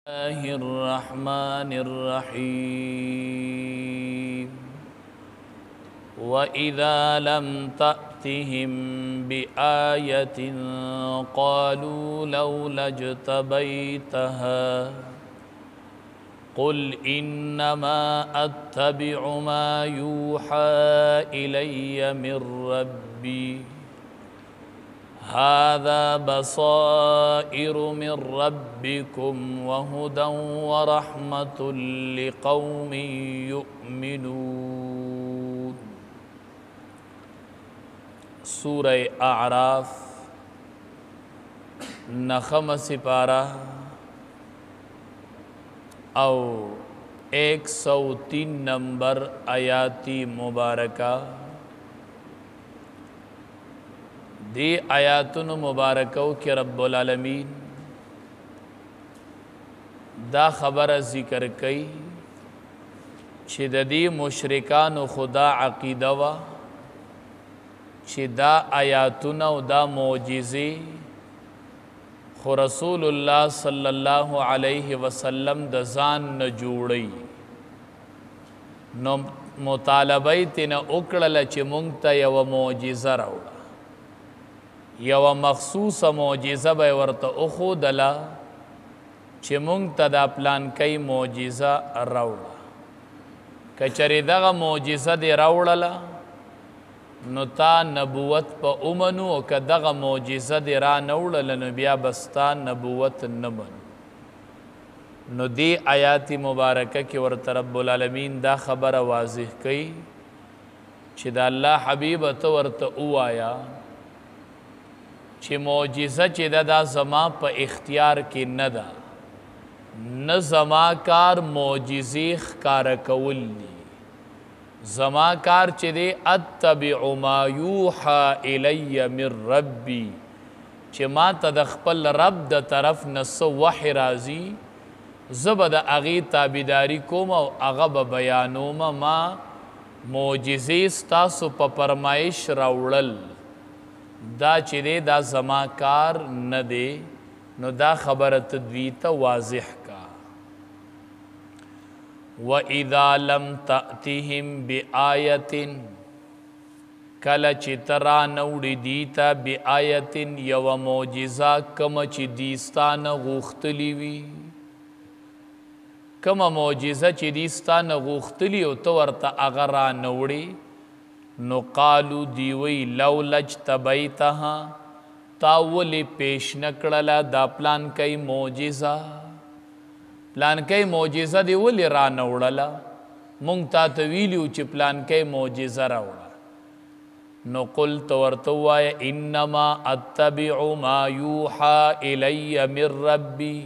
الله الرحمن الرحيم وإذا لم تأتهم بآية قالوا لولا اجتبيتها قل إنما أتبع ما يوحى إلي من ربي هذا بصائر من ربكم وهدى ورحمة لقوم يؤمنون سورة اعراف نخم سپارہ او 103 نمبر آیاتی مبارکہ دی آیاتن مبارکو کی رب العالمین دا خبر ذکر کئی چھ دا دی مشرکان خدا عقیدہ و چھ دا آیاتن و دا معجزی خو رسول اللہ صلی اللہ علیہ وسلم دا زان نجوڑی نو مطالبی تینا اکڑل چھ منگتا یو معجزہ روڑا یو مخصوص معجزه به ورته اخودله چې مونږ ته دا پلان کوي معجزه راوړه که چېرې دغه معجزه دې راوړله نو تا نبوت په ومنو او که دغه معجزه دې را نه وړله نو بیا به ستا نبوت نه منو نو دې آیات مبارکه کې ورته رب العالمین دا خبره واضح کوي چې د الله حبیب ته ورته ووایه چې معجزه چې دا زما په اختیار کې نه ده نه زما کار معجزې ښکاره کول دي زما کار چې دی اتبع ما یوحى الی من ربي چې ما ته د خپل رب د طرف نه څه وحی راځي زه به د هغې تابعداري کوم او هغه به بیانوم ما معجزې ستاسو په فرمایش راوړل دا چې دی دا زما کار نه دی نو دا خبره تدوی ته واضح کا وَإِذَا لَمْ تَأْتِهِمْ بِآیَةٍ کله چې ته را نوړې دي ته بآیة یوه معجزه کومه چې دي ستا نه غوښتلي وي کومه معجزه چې دي ستا نه غوښتلي او ته ورته هغه را نوړې نو قالو دیوی لولا اجتبیتها تا ولی پیش نکڑلا دا پلان کئی معجزہ دی ولی را نوڑلا مونگ تا تویلیو چی پلان کئی معجزہ راوڑا نو قلت ورتوائی انما اتبع ما یوحى الی من ربی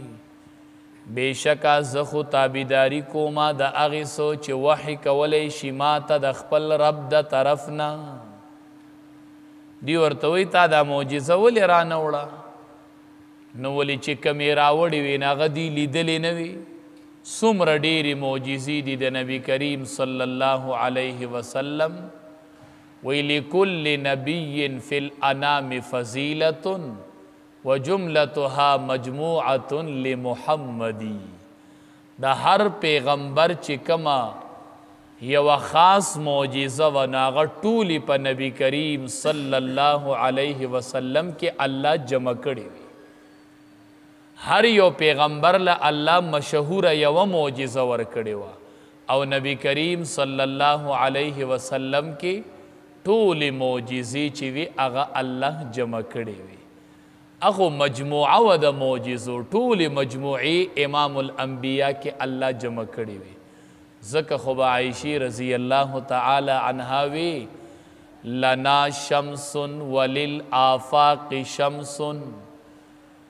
بے شکا زخو تابیداری کوما دا اغیسو چی وحی کولی شما تا دا خپل رب دا طرفنا دی ورتوی تا دا معجزه ولی را نوڑا نو ولی چی کمی راوڑی وی ناغا دی لیدلی نوی سمر دیری معجزی دی دا نبی کریم صلی اللہ علیہ وسلم وی لکل نبی فی الانام فضیلتن وجملتها مجموعة لمحمدی دا ہر پیغمبر چی کما یو خاص معجزہ و ناغا طولی پا نبی کریم صلی اللہ علیہ وسلم کے اللہ جمع کری وی ہر یو پیغمبر لا اللہ مشہور یو معجزہ ور کری وا او نبی کریم صلی اللہ علیہ وسلم کے طولی معجزی چی وی اغا اللہ جمع کری وی اخو مجموعہ و دا معجزو طول مجموعی امام الانبیاء کے اللہ جمع کری وی ذکر خب عائشی رضی اللہ تعالی عنہ وی لنا شمس وللآفاق شمس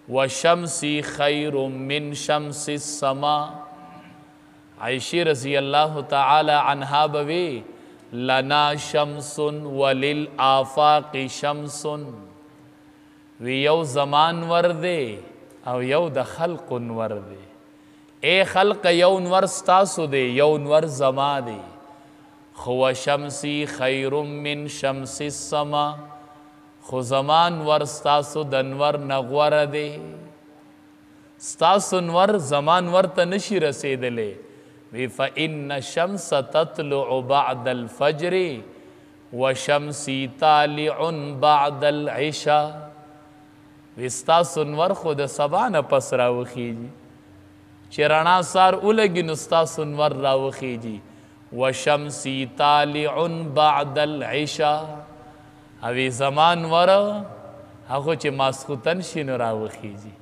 وشمسی خیر من شمس السماء عائشی رضی اللہ تعالی عنہ بوی لنا شمس وللآفاق شمس وی یو زمان ورده او یو د خلق ورده اے خلق یو نور ستاسو دے یو نور زما دے خو شمسی خیر من شمس السما خو زمان ور ستاسو دنور نغور دے ستاسو نور زمان ورته نشي رسیدلی وی فإن الشمس تطلع بعد الفجر وشمسی طالع بعد العشاء وی ستاسو نور خو د سبا نه پس راوخیږي چې رڼا سار ولګي نو ستاسو نور راوخیږي وشمسی طالع بعد العشاء اوی زمان ور هغه چې ماسخوتن شي نو راوخیږي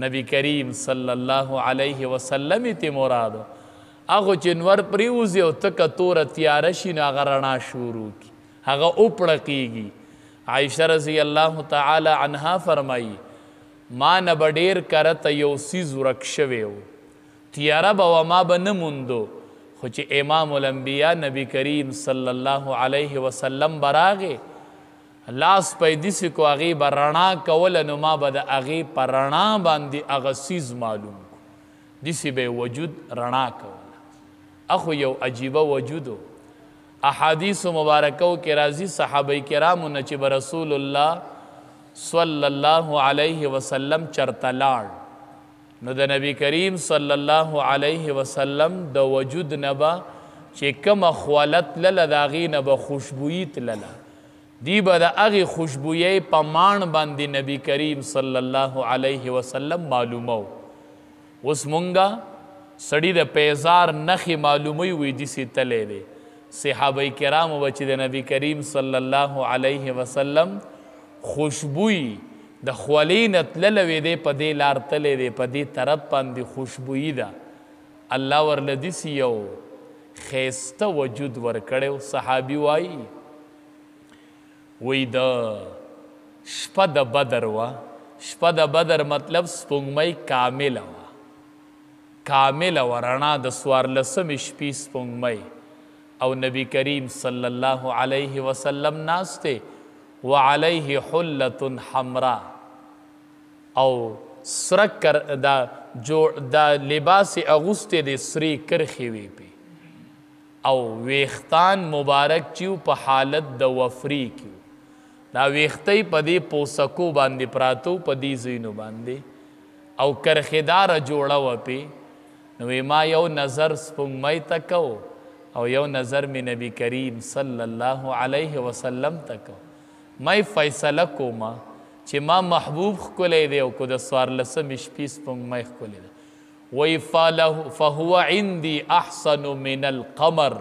نبی کریم صلی الله علیه وسلم ته مراد هغه چې نور پریوزي او تکه تور تیاره شي نو هغه رڼا شروع کی هغه اوپړکیږي عائشہ رضی الله تعالی عنها فرمایي ما نه بډیر کرته یو سیز ورک شوی و تیاره به ما به نه موندو خو چې امام الانبیاء نبی کریم صلی الله علیه وسلم براغه لاس پیدیسی کو هغې به رڼا کوله نو ما به د هغې په رڼا باندې هغه سیز معلوم کو داسې به وجود رڼا کوله اخو یو عجیبه وجودو احادیثو مبارکو کې راځي صحابه کرامو نه چې به رسول الله صلی الله علیه وسلم چرته لاړ نو د نبی کریم صلی الله علیه وسلم د وجود نه به چې کومه خولت لله د هغې نه به خوشبویي تلله دی به د هغې خوشبویۍ په ماڼ باندې نبی کریم صلی الله علیه وسلم معلومو اوس مونږه سړي د پیزار نښې معلوموي وی داسې تلی دی صحابه کرامو به چې د نبی کریم صلی الله علیه وسلم خوشبوی د خولې نه تللی وی دی په دې لار تلی دی په دې طرف باندې خوشبویي ده الله ورله داسې یو ښایسته وجود ورکړی صحابي وایي وی د شپه د بدر وه شپه د بدر مطلب سپوږمۍ کامله وه کامله وه رڼا د څوارلسمې شپې سپوږمۍ او نبی کریم صلی الله علیه وسلم ناست دی وعلیه حلة حمراء او سره دا لباس اغوستی دی سرې کرښې وې پې او ویښتان مبارک چې په حالت د وفري کې دا ویښتۍ په دې پوسکو باندې پراتو په دې ځایونو باندې او کرښېداره جوړه وه پې نو ما یو نظر سپوږمۍ ته کو او یو نظر مې نبی کریم صلی الله علیه وسلم ته کو ما فیصله کومه چې ما محبوب ښکلی دی او که د څوارلسمې شپې سپوږمۍ ښکلی ده وی فهو عندي احسن من القمر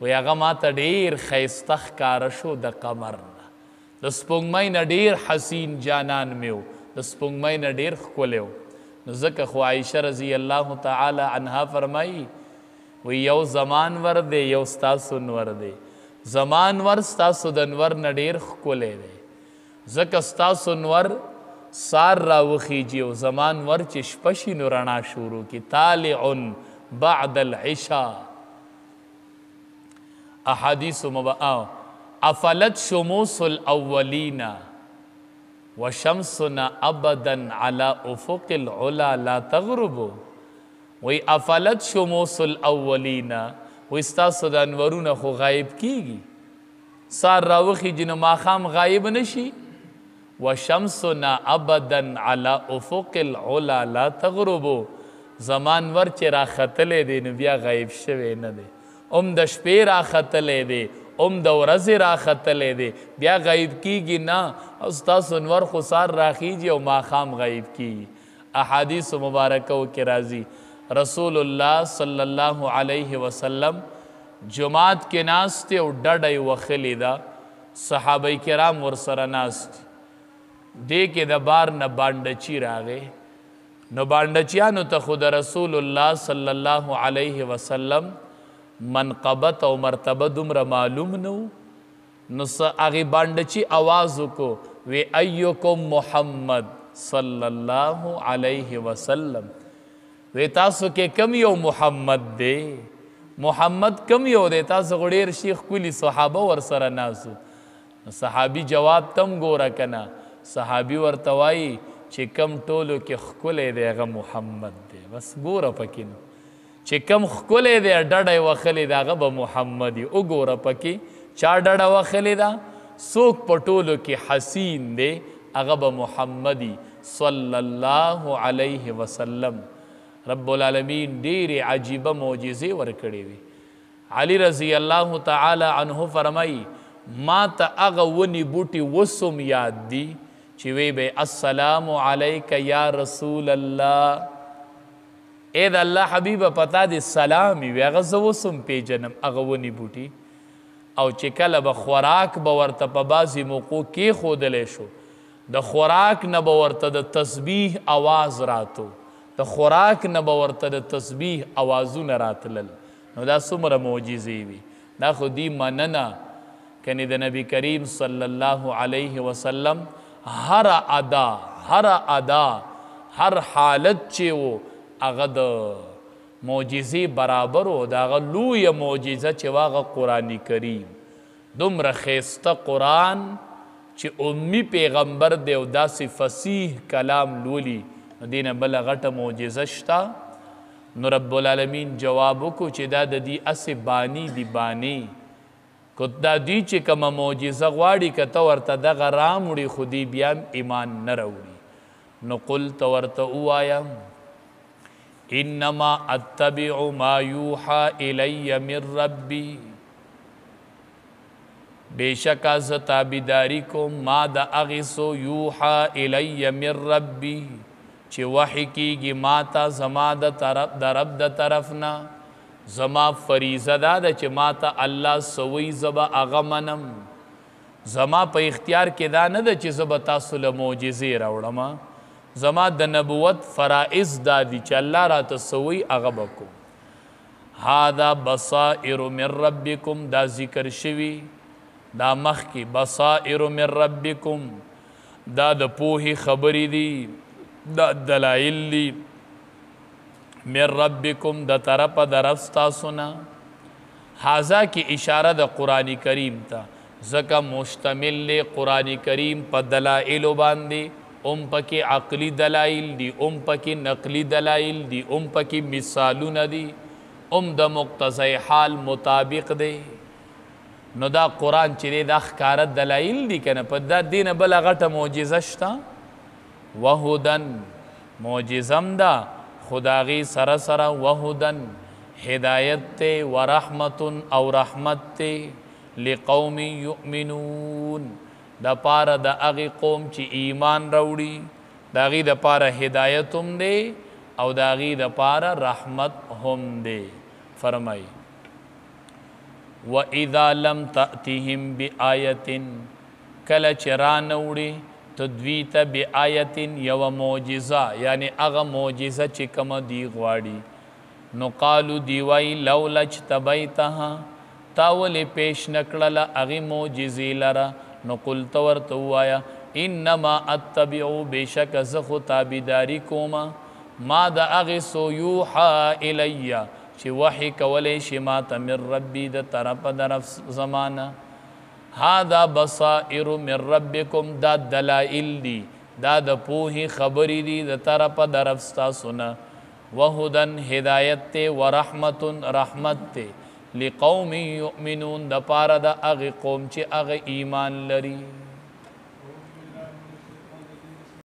وی هغه ما ته ډېر ښایسته ښکاره شو د قمر نه د سپوږمۍ نه ډېر حسین جانان مې و د سپوږمۍ نه ډېر ښکلی و نو ځکه خو عایشه رضی الله تعالی عنها فرمایي وی یو زمان ور دی یو ستاسو نور دی زمان ور ستاسو د نور نه ډېر ښکلی دی ځکه ستاسو نور سار راوخیږي او زمان ور چې شپه شي نو رڼا شروع کی طالع بعد العشاء احادیث افلت شموس الاولین وشمسنا ابدا على افق العلا لا تغرب وی افلت شموس الاولین وی ستاسو د انورونه خو غایب کیږي سار راوخیږي نو ماښام غایب نشي وشمسنا ابدا على افق العلا لا تغرب زمان ور چې راختلی دی نو بیا غایب شوی نه دی د شپې راختلی دی د ورځې راختلی دی بیا غایب کیږي نه او ستاسو نور خو سار راخیږي او ماښام غایب کیږي احادیث مبارکو کې راځي رسول الله صلی الله علیه وسلم جماعت کې ناست او ډډه یې وخلې ده صحابه کرام ورسره ناست دې کې د بار نه بانډچي راغی نو بانډچیانو ته خو د رسول الله صلی الله علیه وسلم منقبت او مرتبه دومره معلوم نو هغې بانډچي آواز وکړو وی ایکم محمد صلی الله علیه وسلم وی تاسو کې کم یو محمد دی محمد کم یو دی تاسو خو ډېر شیخ ښکلي صحابه ورسره ناسو صحابي جواب تم ګوره که نه صحابي ورته وایي چې کم ټولو کې ښکلی دی هغه محمد دی بس ګوره پکې نو چې کم ښکلی دی ډډه یې وښلې ده هغه به محمد وي وګوره پکې چا ډډه وښلې ده څوک په ټولو کې حسین دی هغه به محمد وي صلی الله علیه وسلم. رب العالمین ډېرې عجیبه معجزې ورکړې وي. علی رضی الله تعالی عنه فرمایي ما ته هغه ونې بوټي وسم یاد دي چې وی به السلام علیک یا رسول الله. اے د الله حبیبه پتا دې سلام وي هغه زه وسم پیژنم هغه ونې بوټي. او چې کله به خوراک به ورته په بعضې موقعو کېښودلی شو د خوراک نه به ورته د تسبیح آواز راتو، د خوراک نه به ورته د تسبیح آوازونه راتلل. نو دا څومره معجزې وي. دا خو دی مننه کنې د نبی کریم صلی الله علیه وسلم هر ادا هر حالت چې و هغه د معجزې برابر و. د هغه لویه معجزه چې هغه قرآن کریم دومره ښایسته قرآن چې امی پیغمبر دی او داسې فصیح کلام لولي نو دې نه بله غټه معجزه شته. نو رب العالمین جواب وکړو چې دا د دې هسې بانی دي بانی که دا دوی چې کومه معجزه غواړي که ته ورته دغه راموړي خو دوی بیا هم ایمان نه راوړي. نو قل ته ورته ووایه انما اتبع ما یوحى الی من ربی، بېشکه زه تابعداري کوم ما د هغې څه یوحى الی من ربی چې وحی کیږي ما ته زما د رب د طرف نه. زما فریضه دا ده چې ما ته الله څه وایي زه به هغه منم. زما په اختیار کې دا نه ده چې زه به تاسو له معجزې راوړم. زما د نبوت فرائض دا دي چې الله راته څه وایي هغه به کوم. هذا بصائر من ربکم دا ذکر شوي دا مخکې بصائر من ربکم دا د پوهې خبرې دي دا دلایل دي من ربکم د طرفه د رب ستاسو نه. هذا کې اشاره د قرآن کریم ته ځکه مشتمل دی قرآن کریم په دلایلو باندې. پکې عقلی دلایل دي پکې نقلی دلایل دي پکې مثالونه دي د مقتضی حال مطابق دی. نو دا قرآن چې دی دا ښکاره دلایل دي که نه په دا دې نه بله غټه معجزه شته. وهدن معجزم ده خو د هغې سره سره وهدن هدایت دی ورحمت او رحمت دی لقوم یؤمنون د پاره د هغې قوم چې ایمان راوړي د هغې دپاره هدایت هم دی او د هغې دپاره رحمت هم دی. فرمایي وَإِذَا لَمْ تَأْتِهِمْ بِآیَةٍ کله چې رانوړي ته دوی ته بآیتن یوه معجزه یعنی هغه معجزه چې کومه دی غواړي نو قالو دی وایي لولا اجتبیتها تا ولې پیش نه کړله هغې معجزې لره. نو قلت ورته ووایه انما اتبعو بېشکه زه خو تابعداري کومه ما د هغې څه یوحى الیه چې وحی کولی شي ما ته من ربي د طرفه د رب زما نه. هذا بصائر من ربکم دا دلائل دي دا د پوهې خبرې دي د طرفه د رب ستاسو نه. وهدن هدایت دی ورحمت رحمت دی لقوم یؤمنون د پاره د هغې قوم چې هغه ایمان لري.